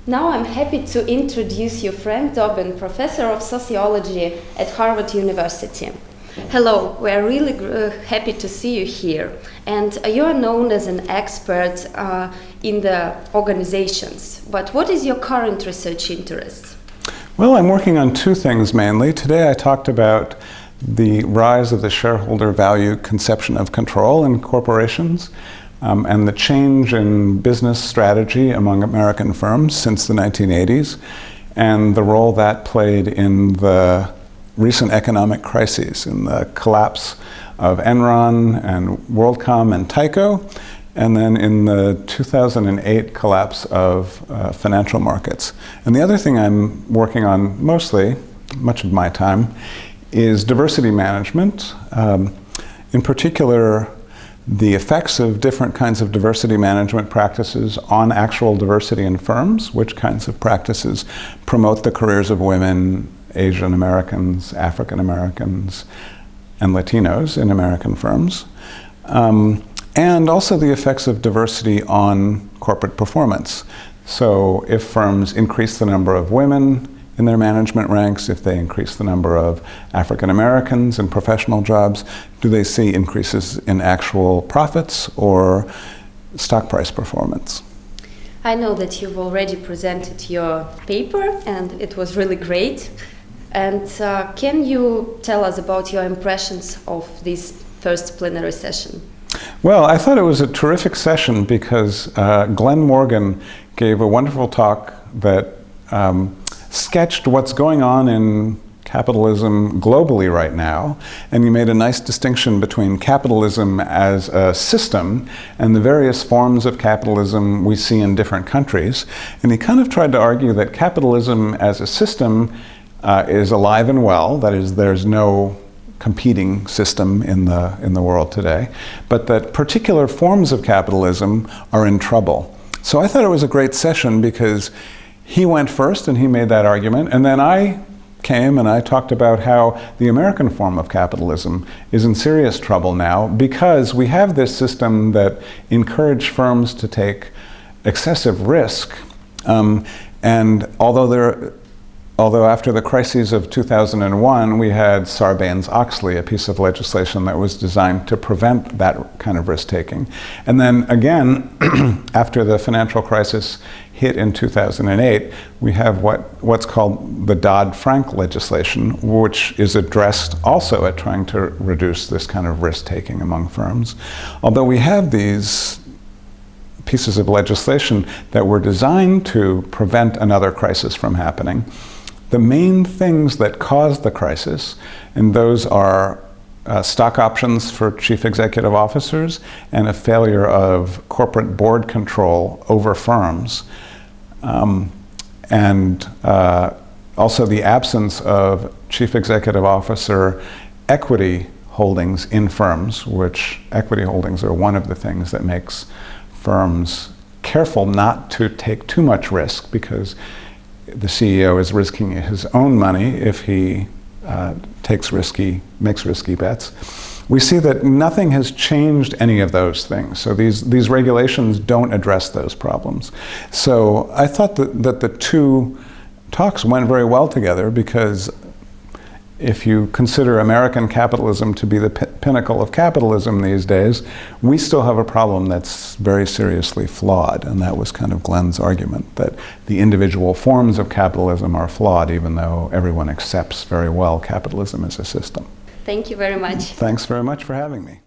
Now I'm happy to introduce your friend Dobbin, Professor of Sociology at Harvard University. Hello, we are really happy to see you here. And you are known as an expert in the organizations. But what is your current research interest? Well, I'm working on two things mainly. Today I talked about the rise of the shareholder value conception of control in corporations and the change in business strategy among American firms since the 1980s and the role that played in the recent economic crises, in the collapse of Enron and WorldCom and Tyco, and then in the 2008 collapse of financial markets. And the other thing I'm working on mostly, much of my time, is diversity management. In particular, the effects of different kinds of diversity management practices on actual diversity in firms, which kinds of practices promote the careers of women, Asian Americans, African Americans, and Latinos in American firms. And also the effects of diversity on corporate performance. So if firms increase the number of women in their management ranks, if they increase the number of African Americans in professional jobs, do they see increases in actual profits or stock price performance? I know that you've already presented your paper and it was really great. And can you tell us about your impressions of this first plenary session? Well, I thought it was a terrific session because Glenn Morgan gave a wonderful talk that sketched what's going on in capitalism globally right now, and he made a nice distinction between capitalism as a system and the various forms of capitalism we see in different countries. And he kind of tried to argue that capitalism as a system is alive and well, that is, there's no competing system in the world today, but that particular forms of capitalism are in trouble. So I thought it was a great session because he went first and he made that argument, and then I came and I talked about how the American form of capitalism is in serious trouble now because we have this system that encourages firms to take excessive risk, and although after the crises of 2001, we had Sarbanes-Oxley, a piece of legislation that was designed to prevent that kind of risk-taking. And then again, after the financial crisis hit in 2008, we have what's called the Dodd-Frank legislation, which is addressed also at trying to reduce this kind of risk-taking among firms. Although we have these pieces of legislation that were designed to prevent another crisis from happening, the main things that caused the crisis, and those are stock options for chief executive officers and a failure of corporate board control over firms, and also the absence of chief executive officer equity holdings in firms, which equity holdings are one of the things that makes firms careful not to take too much risk because the CEO is risking his own money if he makes risky bets. We see that nothing has changed any of those things. So these regulations don't address those problems. So I thought that the two talks went very well together because if you consider American capitalism to be the pinnacle of capitalism these days, we still have a problem that's very seriously flawed. And that was kind of Glenn's argument, that the individual forms of capitalism are flawed, even though everyone accepts very well capitalism as a system. Thank you very much. Thanks very much for having me.